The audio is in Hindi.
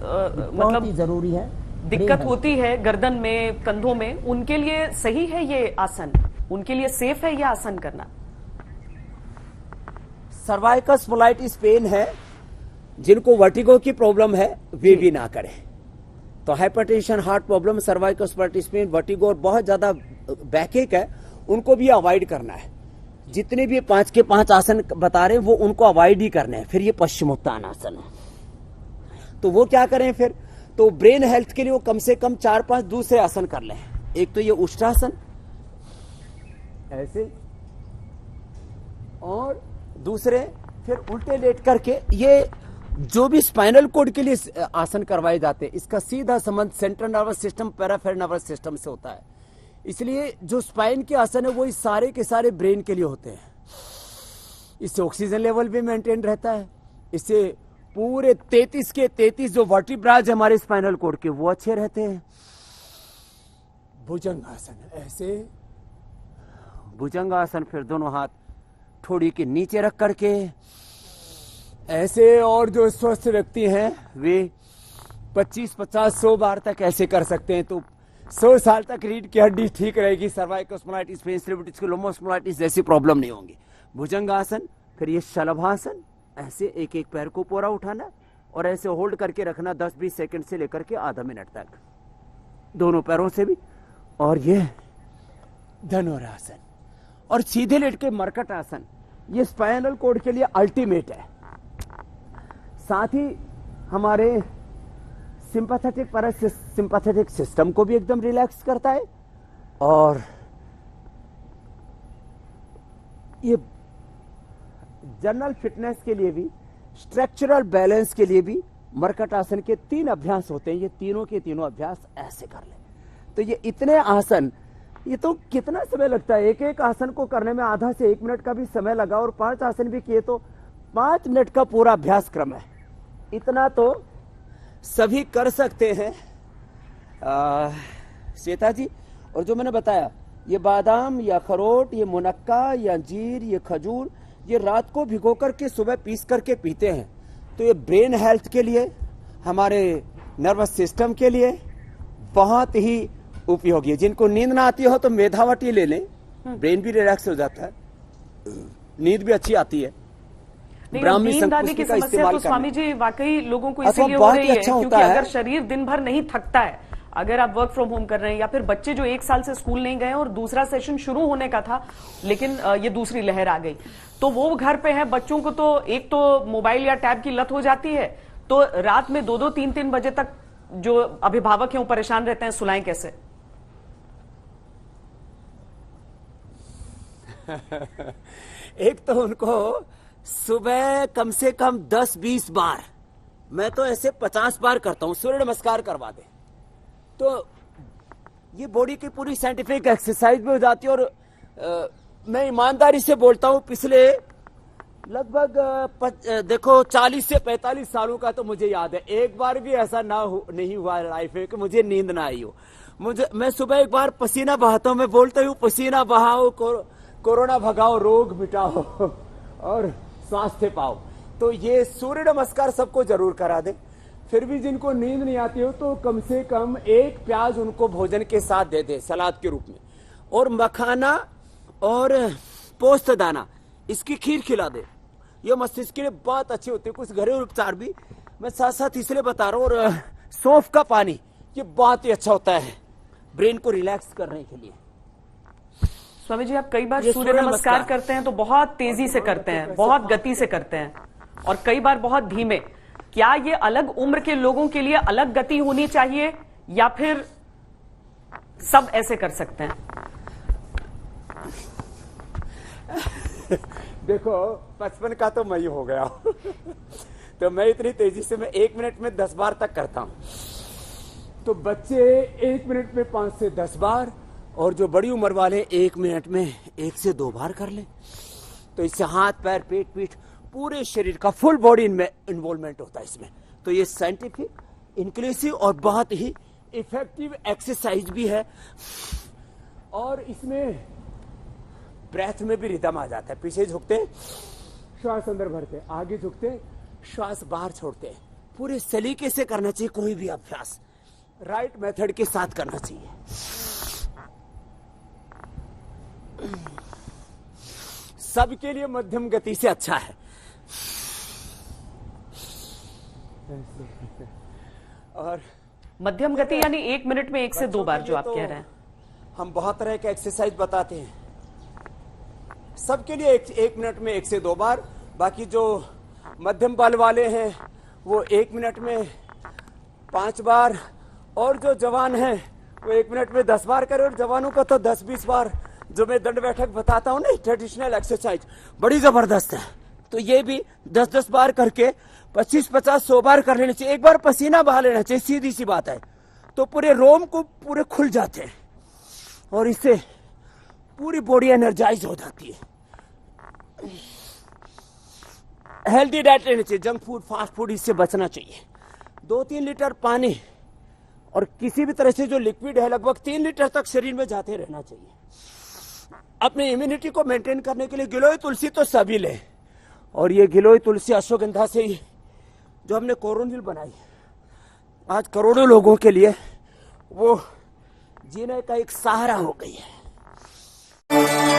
मतलब जरूरी है, दिक्कत होती है गर्दन में, कंधों में, उनके लिए सही है ये आसन? उनके लिए सेफ है ये आसन करना? सर्वाइकल स्पॉन्डिलाइटिस पेन है, जिनको वर्टिगो की प्रॉब्लम है वे भी ना करें। तो hypertension, heart problem, cervical spondylitis pain, vertigo और बहुत ज्यादा बैकएक है, उनको भी अवॉइड करना है। जितने भी 5 के 5 आसन बता रहे हैं वो उनको अवॉइड ही करने हैं। फिर ये पश्चिमोत्तानासन है, तो वो क्या करें फिर? तो ब्रेन हेल्थ के लिए वो कम से कम 4-5 दूसरे आसन कर लें। एक तो ये उष्टासन ऐसे, और दूसरे फिर उल्टे लेट करके, ये जो भी स्पाइनल कोड के लिए आसन करवाए जाते हैं इसका सीधा संबंध central nervous system, peripheral nervous system से होता है। इसलिए जो स्पाइन के आसन है वो इस सारे के सारे ब्रेन के लिए होते हैं। इससे ऑक्सीजन लेवल भी मेंटेन रहता है, इससे पूरे 33 के 33 जो वर्टिब्राज हमारे स्पाइनल कोड के वो अच्छे रहते हैं। भुजंगासन ऐसे, भुजंगासन, फिर दोनों हाथ ठोड़ी के नीचे रख करके ऐसे, और जो स्वस्थ व्यक्ति हैं वे 25-50-100 बार तक ऐसे कर सकते हैं। तो 100 साल तक रीढ़ की हड्डी ठीक रहेगी, सर्वाइकल स्पॉन्डिलाइटिस, पेन स्टिफिटिस, लोमोस्पॉन्डिलाइटिस जैसी प्रॉब्लम नहीं होंगी। भुजंगासन, फिर ये शलभासन, ऐसे एक एक पैर को पूरा उठाना और ऐसे होल्ड करके रखना 10-20 सेकंड से लेकर के आधा मिनट तक, दोनों पैरों से भी। और ये धनुरासन, और सीधे लेट के मरकट आसन, ये स्पाइनल कोड के लिए अल्टीमेट है। साथ ही हमारे सिंपैथेटिक पैरासिम्पैथेटिक सिस्टम को भी एकदम रिलैक्स करता है, और ये जनरल फिटनेस के लिए भी, स्ट्रक्चरल बैलेंस के लिए भी मरकट आसन के 3 अभ्यास होते हैं। ये तीनों के तीनों अभ्यास ऐसे कर ले। तो ये इतने आसन, ये तो कितना समय लगता है? एक एक आसन को करने में आधा से 1 मिनट का भी समय लगा, और 5 आसन भी किए तो 5 मिनट का पूरा अभ्यास क्रम है। इतना तो सभी कर सकते हैं श्वेता जी। और जो मैंने बताया, ये बादाम या अखरोट, ये मुनक्का या अंजीर, ये खजूर, ये रात को भिगो करके सुबह पीस करके पीते हैं, तो ये ब्रेन हेल्थ के लिए, हमारे नर्वस सिस्टम के लिए बहुत ही उपयोगी है। जिनको नींद ना आती हो तो मेधावटी ले लें, ब्रेन भी रिलैक्स हो जाता है, नींद भी अच्छी आती है। नींद आने की समस्या तो स्वामी जी वाकई लोगों को इसीलिए हो रही है क्योंकि अगर शरीर दिन भर नहीं थकता है, अगर आप वर्क फ्रॉम होम कर रहे हैं, या फिर बच्चे जो 1 साल से स्कूल नहीं गए और दूसरा सेशन शुरू होने का था लेकिन ये दूसरी लहर आ गई, तो वो घर पे है, बच्चों को तो एक तो मोबाइल या टैब की लत हो जाती है, तो रात में 2-2, 3-3 बजे तक जो अभिभावक हैं वो परेशान रहते हैं, सुलाएं कैसे? एक तो उनको सुबह कम से कम 10-20 बार, मैं तो ऐसे 50 बार करता हूं, सूर्य नमस्कार करवा दे, तो ये बॉडी की पूरी साइंटिफिक एक्सरसाइज भी हो जाती है। और मैं ईमानदारी से बोलता हूं, पिछले लगभग देखो 40 से 45 सालों का तो मुझे याद है, एक बार भी ऐसा नहीं हुआ लाइफ में कि मुझे नींद ना आई हो। मैं सुबह एक बार पसीना बहाता हूं, मैं बोलता हूं पसीना बहाओ, कोरोना भगाओ, रोग मिटाओ और स्वास्थ्य पाओ। तो ये सूर्य नमस्कार सबको जरूर करा दे। फिर भी जिनको नींद नहीं आती हो तो कम से कम 1 प्याज उनको भोजन के साथ दे दे, सलाद के रूप में, और मखाना और पोस्त दाना, इसकी खीर खिला दे। ये मस्तिष्क के लिए बहुत अच्छी होती है। कुछ घरेलू उपचार भी मैं साथ साथ इसलिए बता रहा हूँ। और सौंफ का पानी, ये बहुत ही अच्छा होता है ब्रेन को रिलैक्स करने के लिए। स्वामी जी, आप कई बार सूर्य नमस्कार करते हैं तो बहुत तेजी से करते हैं, बहुत गति से करते हैं, और कई बार बहुत धीमे। क्या ये अलग उम्र के लोगों के लिए अलग गति होनी चाहिए, या फिर सब ऐसे कर सकते हैं? देखो 55 का तो मैं ही हो गया तो मैं इतनी तेजी से मैं 1 मिनट में 10 बार तक करता हूं। तो बच्चे 1 मिनट में 5 से 10 बार, और जो बड़ी उम्र वाले 1 मिनट में 1 से 2 बार कर ले। तो इससे हाथ, पैर, पेट, पीठ, पूरे शरीर का फुल बॉडी इन्वॉल्वमेंट होता है इसमें। तो ये साइंटिफिक, इंक्लूसिव और बहुत ही इफेक्टिव एक्सरसाइज भी है। और इसमें ब्रेथ में भी रिदम आ जाता है। पीछे झुकते, श्वास अंदर भरते, आगे झुकते, श्वास बाहर छोड़ते, पूरे सलीके से करना चाहिए। कोई भी अभ्यास राइट मेथड के साथ करना चाहिए। सबके लिए मध्यम गति से अच्छा है। और मध्यम गति यानी 1 मिनट में 1 से 2 बार, जो आप कह रहे हैं। हम बहुत तरह के एक्सरसाइज बताते हैं, सबके लिए 1 मिनट में 1 से 2 बार। बाकी जो मध्यम बल वाले हैं वो 1 मिनट में 5 बार, और जो जवान हैं वो 1 मिनट में 10 बार करें। और जवानों का तो 10-20 बार, जो मैं दंड बैठक बताता हूँ ना, ट्रेडिशनल एक्सरसाइज बड़ी जबरदस्त है। तो ये भी 10-10 बार करके 25-50-100 बार कर लेना चाहिए। एक बार पसीना बहा लेना चाहिए, सीधी सी बात है। तो पूरे रोम को पूरे खुल जाते हैं और इससे पूरी बॉडी एनर्जाइज हो जाती है। हेल्दी डाइट लेनी चाहिए, जंक फूड, फास्ट फूड, इससे बचना चाहिए। 2-3 लीटर पानी और किसी भी तरह से जो लिक्विड है लगभग 3 लीटर तक शरीर में जाते रहना चाहिए। अपनी इम्यूनिटी को मेंटेन करने के लिए गिलोय तुलसी तो सभी ले, और ये गिलोय तुलसी अश्वगंधा से ही जो हमने कोरोनिल बनाई, आज करोड़ों लोगों के लिए वो जीने का एक सहारा हो गई है।